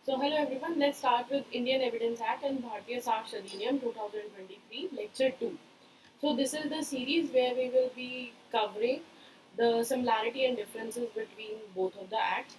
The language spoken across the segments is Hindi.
So hello everyone, let's start with Indian Evidence Act and Bharatiya Saksh Adhiniyam 2023, Lecture 2. So this is the series where we will be covering the similarity and differences between both of the acts.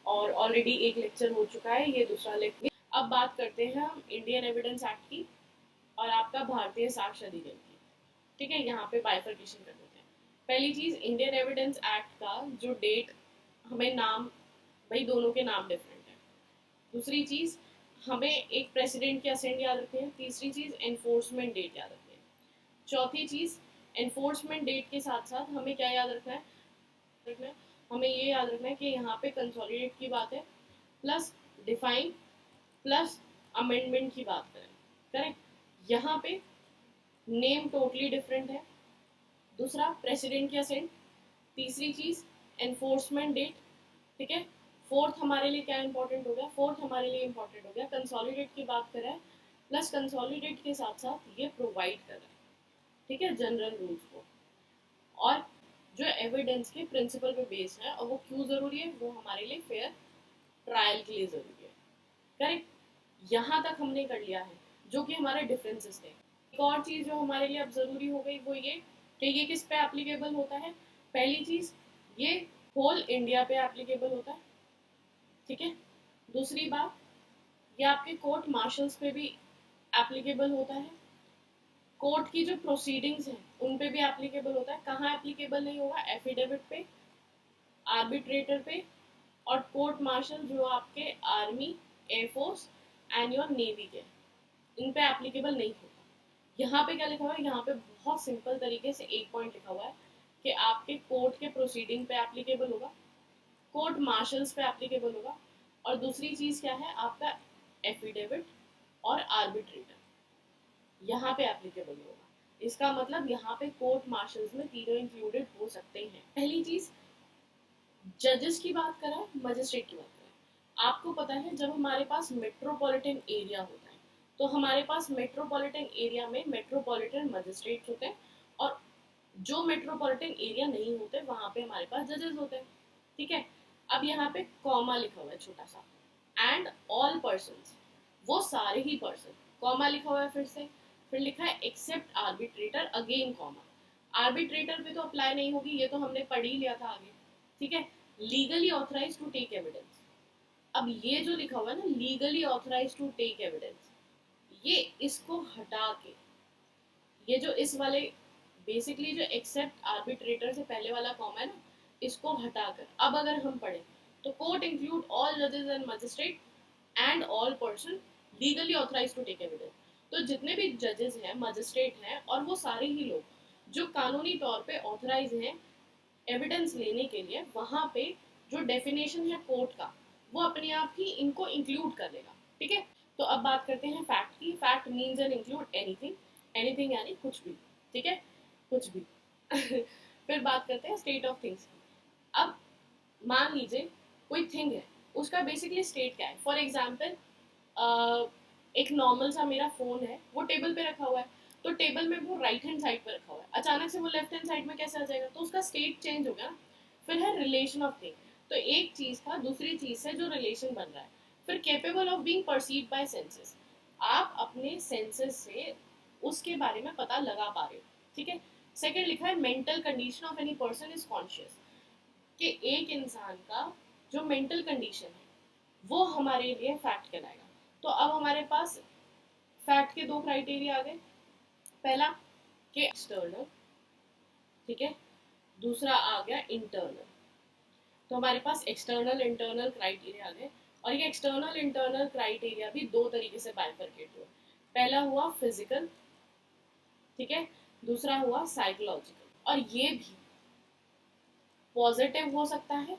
और ऑलरेडी एक लेक्चर हो चुका है, ये दूसरा लेक्चर। अब बात करते हैं हम इंडियन एविडेंस एक्ट की और आपका भारतीय साक्ष्य अधिनियम की। ठीक है, यहाँ पे बाइफर्केशन कर देते हैं। पहली चीज, इंडियन एविडेंस एक्ट का जो डेट, हमें नाम, भाई दोनों के नाम डिफरेंट है। दूसरी चीज, हमें एक प्रेसिडेंट के असेंट याद रखते हैं। तीसरी चीज, एनफोर्समेंट डेट याद रखते हैं। चौथी चीज, एनफोर्समेंट डेट के साथ साथ हमें क्या याद रखना है, हमें ये याद रखना है कि यहाँ पे कंसोलिडेट की बात है, प्लस डिफाइन, प्लस अमेंडमेंट की बात करें। करेक्ट, यहाँ पे नेम टोटली डिफरेंट है। दूसरा, प्रेसिडेंट की असेंट। तीसरी चीज, एनफोर्समेंट डेट। ठीक है। फोर्थ हमारे लिए क्या इंपॉर्टेंट हो गया, फोर्थ हमारे लिए इंपॉर्टेंट हो गया कंसोलिडेट की बात कर रहा है, प्लस कंसोलिडेट के साथ साथ ये प्रोवाइड कर रहा है, ठीक है, जनरल रूल्स को। और जो एविडेंस के प्रिंसिपल पे बेस्ड है, और वो क्यों जरूरी है, वो हमारे लिए फेयर ट्रायल के लिए जरूरी है। करेक्ट, यहाँ तक हमने कर लिया है जो कि हमारे डिफरेंसेस थे। एक और चीज जो हमारे लिए अब जरूरी हो गई वो ये कि ये किस पे एप्लीकेबल होता है। पहली चीज, ये होल इंडिया पे एप्लीकेबल होता है। ठीक है। दूसरी बात, ये आपके कोर्ट मार्शल्स पे भी एप्लीकेबल होता है। कोर्ट की जो प्रोसीडिंग्स हैं उन पे भी एप्लीकेबल होता है। कहाँ एप्लीकेबल नहीं होगा, एफिडेविट पे, आर्बिट्रेटर पे, और कोर्ट मार्शल जो आपके army, air force and your navy के, इन पे एप्लीकेबल नहीं होता। यहाँ पे क्या लिखा हुआ है, यहाँ पे बहुत सिंपल तरीके से एक पॉइंट लिखा हुआ है कि आपके कोर्ट के प्रोसीडिंग पे एप्लीकेबल होगा, कोर्ट मार्शल्स पे एप्लीकेबल होगा, और दूसरी चीज क्या है, आपका एफिडेविट और आर्बिट्रेटर यहाँ पे एप्लीकेबल होगा। इसका मतलब यहाँ पे कोर्ट मार्शल्स में तीनों इंक्लूडेड हो सकते हैं। पहली चीज, जजेस की बात करें, मजिस्ट्रेट की बात करें, आपको पता है जब हमारे पास मेट्रोपॉलिटन एरिया होता है तो हमारे पास मेट्रोपॉलिटन एरिया में मेट्रोपॉलिटन मजिस्ट्रेट होते हैं, और जो मेट्रोपॉलिटन एरिया नहीं होते वहां पे हमारे पास जजेस होते हैं। ठीक है। अब यहाँ पे कॉमा लिखा हुआ है छोटा सा, एंड ऑल पर्सन्स, वो सारे ही पर्सन, कॉमा लिखा हुआ है फिर लिखा है except arbitrator, again comma. Arbitrator पे तो अप्लाई नहीं होगी, ये तो हमने पढ़ ही लिया था आगे। ठीक है। Legally authorise to take evidence, अब ये जो लिखा हुआ है ना, legally authorise to take evidence, ये इसको हटा के, ये जो इस वाले बेसिकली जो एक्सेप्ट आर्बिट्रेटर से पहले वाला कॉमा है ना, इसको हटाकर अब अगर हम पढ़ें तो कोर्ट इंक्लूड ऑल जजेस and magistrate and all person legally authorise to take evidence. तो जितने भी जजेस हैं, मजिस्ट्रेट हैं, और वो सारे ही लोग जो कानूनी तौर पे ऑथराइज हैं एविडेंस लेने के लिए, वहां पे जो डेफिनेशन है कोर्ट का, वो अपने आप ही इनको इंक्लूड कर लेगा। ठीक है। तो अब बात करते हैं फैक्ट की। Fact means and include anything, anything यानी कुछ भी। ठीक है, कुछ भी। फिर बात करते हैं स्टेट ऑफ थिंग्स की। अब मान लीजिए कोई थिंग है, उसका बेसिकली स्टेट क्या है। फॉर एग्जाम्पल, एक नॉर्मल सा मेरा फोन है, वो टेबल पे रखा हुआ है, तो टेबल में वो राइट हैंड साइड पे रखा हुआ है, अचानक से वो लेफ्ट हैंड साइड में कैसे आ जाएगा, तो उसका स्टेट चेंज हो गया ना। फिर है रिलेशन ऑफ थिंग, तो एक चीज का दूसरी चीज से जो रिलेशन बन रहा है। फिर capable of being perceived bye senses, आप अपने सेंसेस से उसके बारे में पता लगा पा रहे हो। ठीक है। सेकंड लिखा है mental condition of any person is conscious, कि एक इंसान का जो मेंटल कंडीशन है वो हमारे लिए फैक्ट कहलाएगा। तो अब हमारे पास फैक्ट के दो क्राइटेरिया आ गए। पहला कि एक्सटर्नल, ठीक है, दूसरा आ गया इंटरनल। तो हमारे पास एक्सटर्नल इंटरनल क्राइटेरिया आ गए, और ये एक्सटर्नल इंटरनल क्राइटेरिया भी दो तरीके से बाइफरकेट हुआ। पहला हुआ फिजिकल, ठीक है, दूसरा हुआ साइकोलॉजिकल। और ये भी पॉजिटिव हो सकता है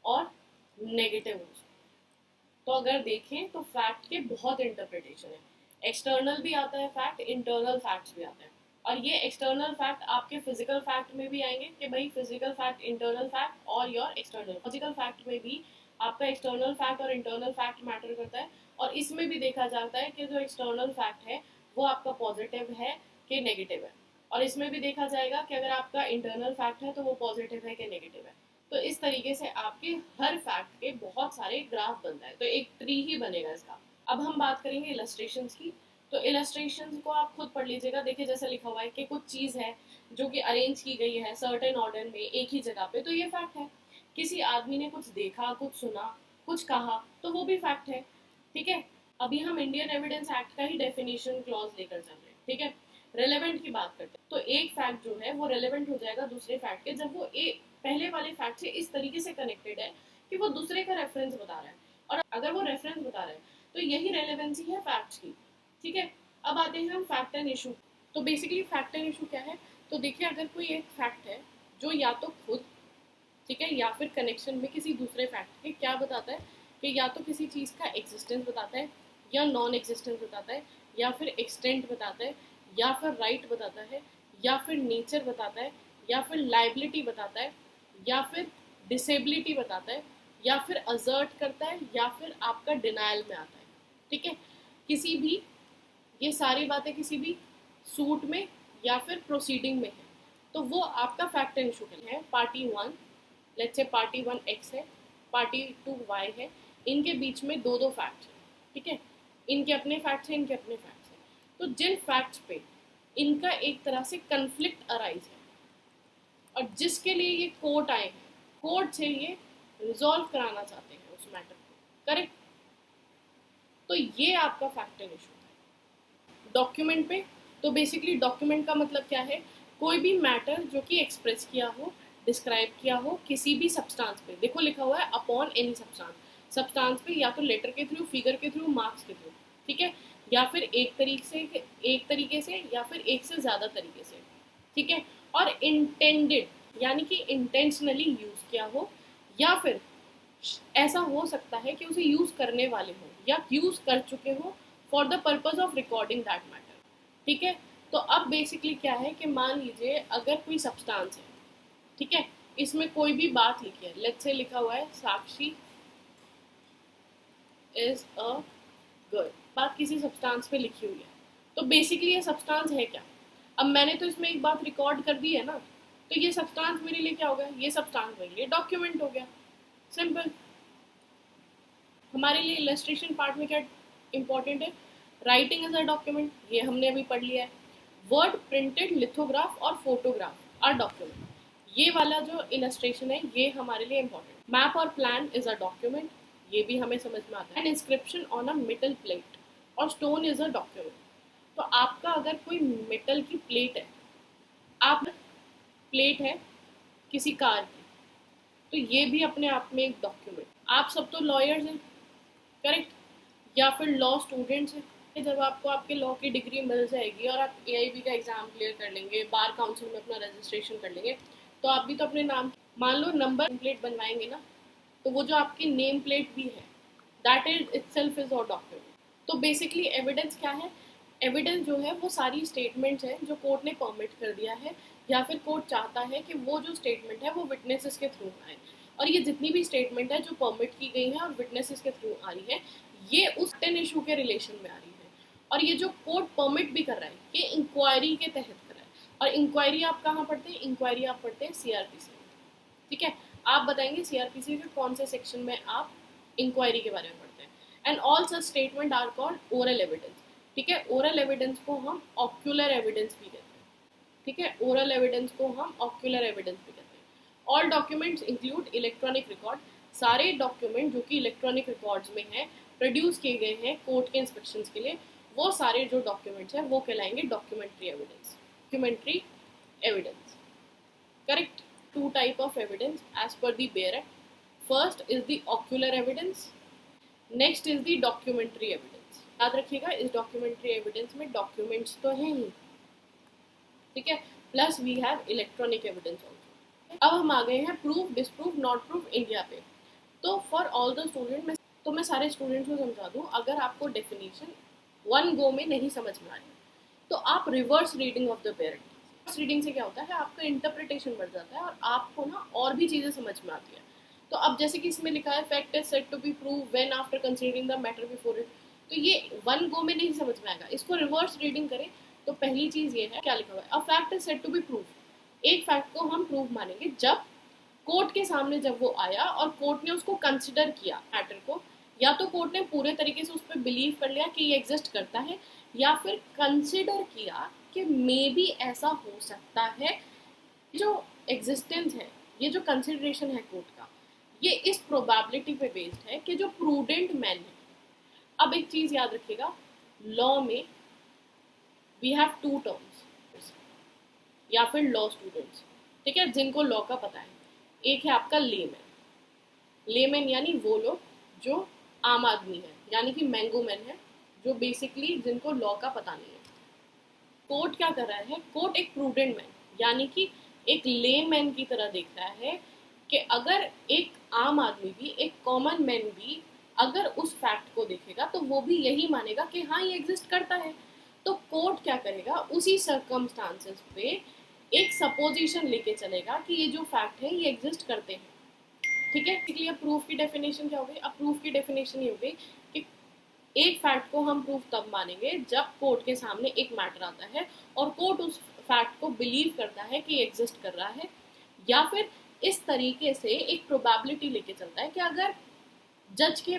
और नेगेटिव हो सकता है। तो अगर देखें तो फैक्ट के बहुत इंटरप्रिटेशन है। एक्सटर्नल भी आता है फैक्ट, इंटरनल फैक्ट्स भी आते हैं। और ये एक्सटर्नल फैक्ट आपके फिजिकल फैक्ट में भी आएंगे कि भाई फिजिकल फैक्ट, इंटरनल फैक्ट, और योर एक्सटर्नल लॉजिकल फैक्ट में भी आपका एक्सटर्नल फैक्ट और इंटरनल फैक्ट मैटर करता है। और इसमें भी देखा जाता है कि जो एक्सटर्नल फैक्ट है वो आपका पॉजिटिव है कि नेगेटिव है। और इसमें भी देखा जाएगा कि अगर आपका इंटरनल फैक्ट है तो वो पॉजिटिव है कि नेगेटिव है। तो इस तरीके से आपके हर फैक्ट के बहुत सारे ग्राफ बनता है, तो एक ट्री ही बनेगा इसका। अब हम बात करेंगे इलस्ट्रेशंस की। तो इलस्ट्रेशंस को आप खुद पढ़ लीजिएगा। देखिए जैसे लिखा हुआ है कि कुछ चीज़ है जो कि अरेंज की गई है सर्टेन ऑर्डर में एक ही जगह पे, तो ये फैक्ट है। किसी आदमी ने कुछ देखा, कुछ सुना, कुछ कहा, तो वो भी फैक्ट है। ठीक है, अभी हम इंडियन एविडेंस एक्ट का ही डेफिनेशन क्लॉज लेकर चल रहे हैं। ठीक है, रेलेवेंट की बात करते हैं। तो एक फैक्ट जो है वो रेलेवेंट हो जाएगा दूसरे फैक्ट के जब वो एक पहले वाले फैक्ट से इस तरीके से कनेक्टेड है कि वो दूसरे का रेफरेंस बता रहा है। और अगर वो रेफरेंस बता रहा है तो यही रेलेवेंसी है फैक्ट्स की। ठीक है, अब आते हैं हम फैक्ट एंड इशू। तो बेसिकली फैक्ट एंड इशू क्या है? तो देखिए, अगर कोई एक फैक्ट है जो या तो खुद, ठीक है, या फिर कनेक्शन में किसी दूसरे फैक्ट के क्या बताता है कि या तो किसी चीज़ का एग्जिस्टेंस बताता है, या नॉन एग्जिस्टेंस बताता है, या फिर एक्सटेंट बताता है, या फिर राइट बताता है, या फिर नेचर बताता है, या फिर लाइबिलिटी बताता है, या फिर डिसेबिलिटी बताता है, या फिर असर्ट करता है, या फिर आपका डिनायल में आता है। ठीक है, किसी भी ये सारी बातें किसी भी सूट में या फिर प्रोसीडिंग में है, तो वो आपका फैक्ट एंड इशू है। Party one, let's say party one x है, पार्टी टू वाई है, इनके बीच में दो दो फैक्ट्स हैं। ठीक है, इनके अपने फैक्ट्स हैं, इनके अपने फैक्ट्स हैं। तो जिन फैक्ट्स पे इनका एक तरह से कंफ्लिक्ट अराइज है और जिसके लिए ये कोर्ट आए हैं, कोर्ट से ये रिजॉल्व कराना चाहते हैं उस मैटर को, करेक्ट? तो ये आपका फैक्ट एंड इशू है। डॉक्यूमेंट पे, तो बेसिकली डॉक्यूमेंट का मतलब क्या है? कोई भी मैटर जो कि एक्सप्रेस किया हो, डिस्क्राइब किया हो किसी भी सब्सटेंस पे। देखो लिखा हुआ है अपॉन एनी सब्सटेंस। सब्सटेंस पे या तो लेटर के थ्रू, फिगर के थ्रू, मार्क्स के थ्रू, ठीक है, या फिर एक तरीके से या फिर एक से ज़्यादा तरीके से। ठीक है, और इंटेंडेड यानी कि इंटेंशनली यूज़ किया हो, या फिर ऐसा हो सकता है कि उसे यूज़ करने वाले हो या यूज़ कर चुके हो for the purpose of recording that matter. ठीक है, तो अब बेसिकली क्या है कि मान लीजिए अगर कोई सब्सटेंस है, ठीक है, इसमें कोई भी बात लिखी है, लेट्स से लिखा हुआ है साक्षी इज अ गर्ल, बात किसी सब्सटेंस पे लिखी हुई है, तो बेसिकली ये सब्सटेंस है क्या? अब मैंने तो इसमें एक बात रिकॉर्ड कर दी है ना, तो ये सब्सटेंस मेरे लिए क्या हो गया? ये सब्सटेंस मेरे लिए डॉक्यूमेंट हो गया। सिंपल। हमारे लिए इलस्ट्रेशन पार्ट में क्या इंपॉर्टेंट है? राइटिंग एज अ डॉक्यूमेंट, ये हमने अभी पढ़ लिया है। वर्ड प्रिंटेड, लिथोग्राफ और फोटोग्राफ आर डॉक्यूमेंट, ये वाला जो इलस्ट्रेशन है ये हमारे लिए इंपॉर्टेंट। मैप और प्लान इज अ डॉक्यूमेंट, ये भी हमें समझ में आता है। And inscription on a metal plate और स्टोन इज अ डॉक्यूमेंट। तो आपका अगर कोई मेटल की प्लेट है, आप प्लेट है किसी कार की, तो ये भी अपने आप में एक डॉक्यूमेंट। आप सब तो लॉयर्स हैं, करेक्ट, या फिर लॉ स्टूडेंट्स हैं। जब आपको आपके लॉ की डिग्री मिल जाएगी और आप एआईबी का एग्जाम क्लियर कर लेंगे, बार काउंसिल में अपना रजिस्ट्रेशन कर लेंगे, तो आप भी तो अपने नाम, मान लो नंबर प्लेट बनवाएंगे ना, तो वो जो आपकी नेम प्लेट भी है, दैट इज इटसेल्फ इज और डॉक्यूमेंट। तो बेसिकली एविडेंस क्या है? एविडेंस जो है वो सारी स्टेटमेंट्स हैं जो कोर्ट ने परमिट कर दिया है, या फिर कोर्ट चाहता है कि वो जो स्टेटमेंट है वो विटनेसेस के थ्रू आए। और ये जितनी भी स्टेटमेंट है जो परमिट की गई है और विटनेसेस के थ्रू आ रही है, ये उस टेन इशू के रिलेशन में आ रही है। और ये जो कोर्ट परमिट भी कर रहा है, ये इंक्वायरी के तहत कर रहा है। और इंक्वायरी आप कहाँ पढ़ते हैं? इंक्वायरी आप पढ़ते हैं सीआरपीसी में। ठीक है, आप बताएंगे सीआरपीसी के कौन से सेक्शन में आप इंक्वायरी के बारे में पढ़ते हैं। And all such statement are called oral evidence. ठीक है, ओरल एविडेंस को हम ऑक्यूलर एविडेंस भी कहते हैं। ठीक है, ओरल एविडेंस को हम ऑक्यूलर एविडेंस भी कहते हैं। All documents include electronic record, सारे डॉक्यूमेंट जो कि इलेक्ट्रॉनिक रिकॉर्ड्स में हैं, प्रोड्यूस किए गए हैं कोर्ट के इंस्पेक्शन के लिए, वो सारे जो डॉक्यूमेंट्स हैं वो कहलाएंगे documentary evidence. Documentary evidence, correct. Two type of evidence as per the Bayer Act. First is the ocular evidence, next is the documentary evidence. याद रखिएगा, इस documentary evidence में documents तो हैं ही, ठीक है, plus we have electronic evidence also. अब हम आ गए हैं proof, disproof, not proof India पे। तो फॉर ऑल द स्टूडेंट में, तो मैं सारे स्टूडेंट्स को समझा दूँ, अगर आपको डेफिनेशन वन गो में नहीं समझ में आ रही तो आप reverse reading of the parent, reading से क्या होता है, आपका इंटरप्रिटेशन बढ़ जाता है और आपको ना और भी चीज़ें समझ में आती है। तो अब जैसे कि इसमें लिखा है fact is said to be prove when after considering the matter before it, तो ये वन गो में नहीं समझ में आएगा, इसको रिवर्स रीडिंग करें तो पहली चीज़ ये है, क्या लिखा हुआ है, a fact is said to be prove, एक फैक्ट को हम प्रूव मानेंगे जब कोर्ट के सामने जब वो आया और कोर्ट ने उसको कंसिडर किया मैटर को, या तो कोर्ट ने पूरे तरीके से उस पर बिलीव कर लिया कि ये एग्जिस्ट करता है, या फिर कंसिडर किया कि मे बी ऐसा हो सकता है। जो एग्जिस्टेंस है, ये जो कंसिडरेशन है कोर्ट का, ये इस प्रोबेबिलिटी पे बेस्ड है कि जो प्रूडेंट मैन है। अब एक चीज याद रखिएगा, लॉ में वी हैव टू टर्म्स या फिर लॉ स्टूडेंट्स, ठीक है, जिनको लॉ का पता है। एक है आपका लेमैन। लेमैन यानी वो लोग जो आम आदमी है, यानी कि मैंगो मैन है, जो बेसिकली जिनको लॉ का पता नहीं है। कोर्ट क्या कर रहा है, कोर्ट एक प्रूडेंट मैन यानी कि एक लेमैन की तरह देख रहा है कि अगर एक आम आदमी भी, एक कॉमन मैन भी अगर उस फैक्ट को देखेगा तो वो भी यही मानेगा कि हाँ ये एग्जिस्ट करता है। तो कोर्ट क्या करेगा, उसी सर्कमस्टांसेस पे एक सपोजिशन लेके चलेगा कि ये जो फैक्ट है ये एग्जिस्ट करते हैं, ठीक है। इसलिए अब प्रूफ की डेफिनेशन क्या हो गई, अब प्रूफ की डेफिनेशन ये हो गई कि एक फैक्ट को हम प्रूफ तब मानेंगे जब कोर्ट के सामने एक मैटर आता है और कोर्ट उस फैक्ट को बिलीव करता है कि एग्जिस्ट कर रहा है, या फिर इस तरीके से एक प्रोबेबिलिटी लेके चलता है कि अगर जज के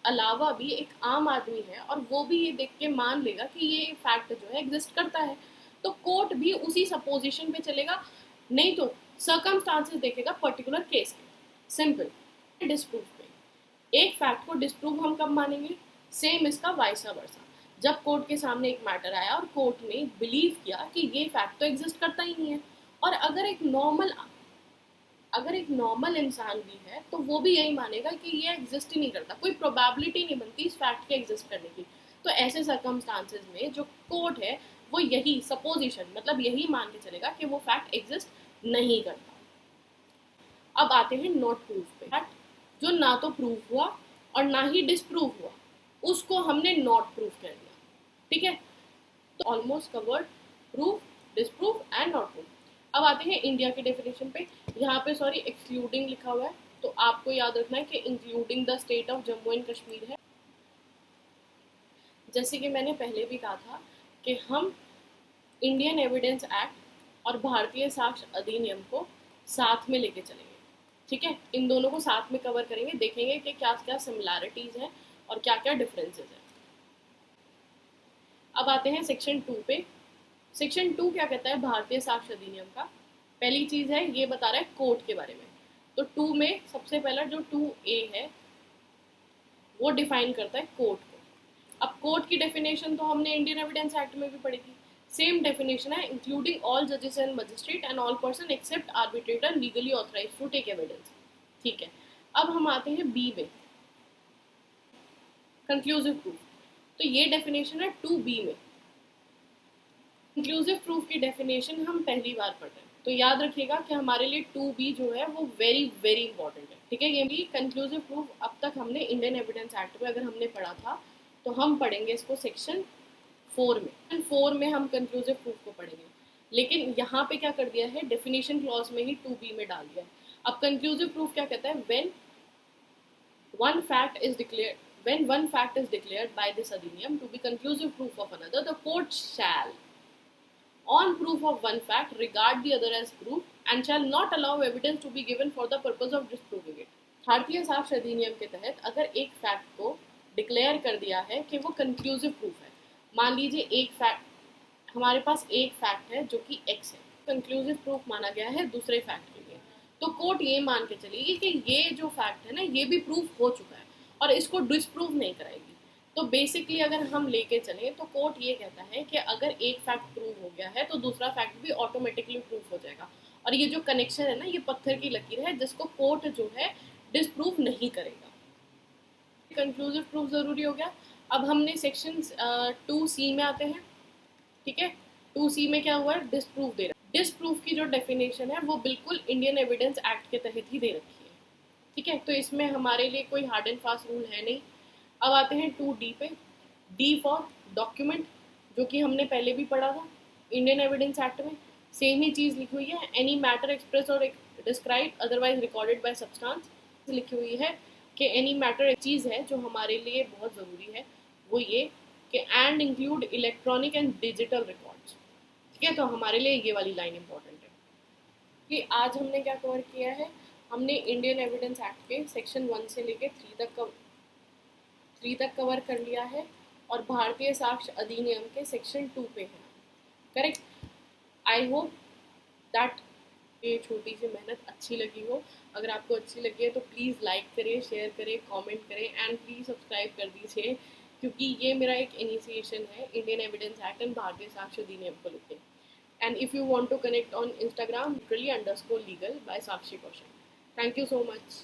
अलावा भी एक आम आदमी है और वो भी ये देख के मान लेगा कि ये फैक्ट जो है एग्जिस्ट करता है, तो कोर्ट भी उसी सपोजिशन पे चलेगा, नहीं तो सर्कमस्टांसेस देखेगा पर्टिकुलर केस के। सिंपल। डिस्प्रूव पे एक फैक्ट को डिस्प्रूव हम कब मानेंगे, सेम इसका वाइसा वर्सा। जब कोर्ट के सामने एक मैटर आया और कोर्ट ने बिलीव किया कि ये फैक्ट तो एग्जिस्ट करता ही नहीं है, और अगर एक नॉर्मल इंसान भी है तो वो भी यही मानेगा कि ये एग्जिस्ट ही नहीं करता, कोई प्रोबेबिलिटी नहीं बनती इस फैक्ट के एग्जिस्ट करने की। तो ऐसे सर्कमस्टांसेस में जो कोर्ट है वो यही सपोजिशन, मतलब यही मान के चलेगा कि वो फैक्ट एग्जिस्ट नहीं करता। अब आते हैं नॉट प्रूफ पे। फैक्ट जो ना तो प्रूफ हुआ और ना ही डिसप्रूव हुआ, उसको हमने नॉट प्रूफ कर दिया, ठीक है। तो almost covered proof, disproof and not proof. अब आते हैं इंडिया की डेफिनेशन पे। यहाँ पे सॉरी एक्सक्लूडिंग लिखा हुआ है, तो आपको याद रखना है कि including the state of Jammu and Kashmir है। जैसे कि मैंने पहले भी कहा था कि हम इंडियन एविडेंस एक्ट और भारतीय साक्ष्य अधिनियम को साथ में लेके चलेंगे, ठीक है। इन दोनों को साथ में कवर करेंगे, देखेंगे कि क्या क्या सिमिलैरिटीज हैं और क्या क्या डिफरेंसेस हैं। अब आते हैं सेक्शन 2 पे। सेक्शन 2 क्या कहता है भारतीय साक्ष्य अधिनियम का। पहली चीज है, ये बता रहा है कोर्ट के बारे में। तो 2 में सबसे पहला जो 2A है वो डिफाइन करता है कोर्ट को। अब कोर्ट की डेफिनेशन तो हमने इंडियन एविडेंस एक्ट में भी पढ़ी थी, सेम डेफिनेशन है, इंक्लूडिंग ऑल जजेस and magistrate and all person except arbitrator legally authorised to take evidence, ठीक है। अब हम आते हैं बी में, कंक्लूसिव प्रूफ। तो ये डेफिनेशन है 2B में। इंक्लूसिव प्रूफ की डेफिनेशन हम पहली बार पढ़ रहे हैं, तो याद रखिएगा कि हमारे लिए 2B जो है वो वेरी वेरी इंपॉर्टेंट है, ठीक है। ये भी कंक्लूसिव प्रूफ अब तक हमने इंडियन एविडेंस एक्ट में अगर हमने पढ़ा था तो हम पढ़ेंगे इसको सेक्शन 4 में। 4 में हम कंक्लूसिव प्रूफ को पढ़ेंगे, लेकिन यहाँ पे क्या कर दिया है, डेफिनेशन क्लॉज में ही 2B में डाल दिया है। अब कंक्लूसिव प्रूफ क्या कहता है, when one fact is declared by this अधिनियम to be conclusive proof of another, the court shall on proof of one fact regard the other as proof and shall not allow evidence to be given for the purpose of disproving it। भारतीय साक्ष्य अधिनियम के तहत अगर एक फैक्ट को डिक्लेयर कर दिया है कि वो कंक्लूसिव प्रूफ है, मान लीजिए एक फैक्ट, हमारे पास एक फैक्ट है जो कि x है, कंक्लूसिव प्रूफ माना गया है दूसरे फैक्ट के लिए, तो कोर्ट ये मान के चलेगी कि ये जो फैक्ट है ना ये भी प्रूफ हो चुका है और इसको डिसप्रूव नहीं कराएगी। तो बेसिकली अगर हम लेके चले तो कोर्ट ये कहता है कि अगर एक फैक्ट प्रूव हो गया है तो दूसरा फैक्ट भी ऑटोमेटिकली प्रूव हो जाएगा, और ये जो कनेक्शन है ना ये पत्थर की लकीर है जिसको कोर्ट जो है डिसप्रूव नहीं करेगा। कंक्लूसिव प्रूफ जरूरी हो गया। अब हमने सेक्शन 2C में आते हैं, ठीक है। 2C में क्या हुआ है, डिसप्रूव दे रहा है। डिसप्रूव की जो डेफिनेशन है वो बिल्कुल इंडियन एविडेंस एक्ट के तहत ही दे रखी है, ठीक है। तो इसमें हमारे लिए कोई हार्ड एंड फास्ट रूल है नहीं। अब आते हैं 2D पे। D फॉर डॉक्यूमेंट, जो कि हमने पहले भी पढ़ा था इंडियन एविडेंस एक्ट में, सेम ही चीज़ लिखी हुई है, एनी मैटर एक्सप्रेस और describe otherwise recorded by substance लिखी हुई है कि एनी मैटर एक चीज़ है जो हमारे लिए बहुत ज़रूरी है, वो ये कि and include electronic and digital records, ठीक है। तो हमारे लिए ये वाली लाइन इंपॉर्टेंट है कि आज हमने क्या कवर किया है, हमने इंडियन एविडेंस एक्ट के सेक्शन 1 से लेके 3 तक कवर कर लिया है, और भारतीय साक्ष्य अधिनियम के सेक्शन 2 पे है। करेक्ट। आई होप दैट ये छोटी सी मेहनत अच्छी लगी हो। अगर आपको अच्छी लगी है तो प्लीज़ लाइक करें, शेयर करें, कमेंट करें, एंड प्लीज़ सब्सक्राइब कर दीजिए, क्योंकि ये मेरा एक इनिशिएशन है इंडियन एविडेंस एक्ट एंड भारतीय साक्ष्य अधिनियम को लेकर। And if you want to connect on Instagram, literally_legal by Sakshi Kaushal. Thank you so much.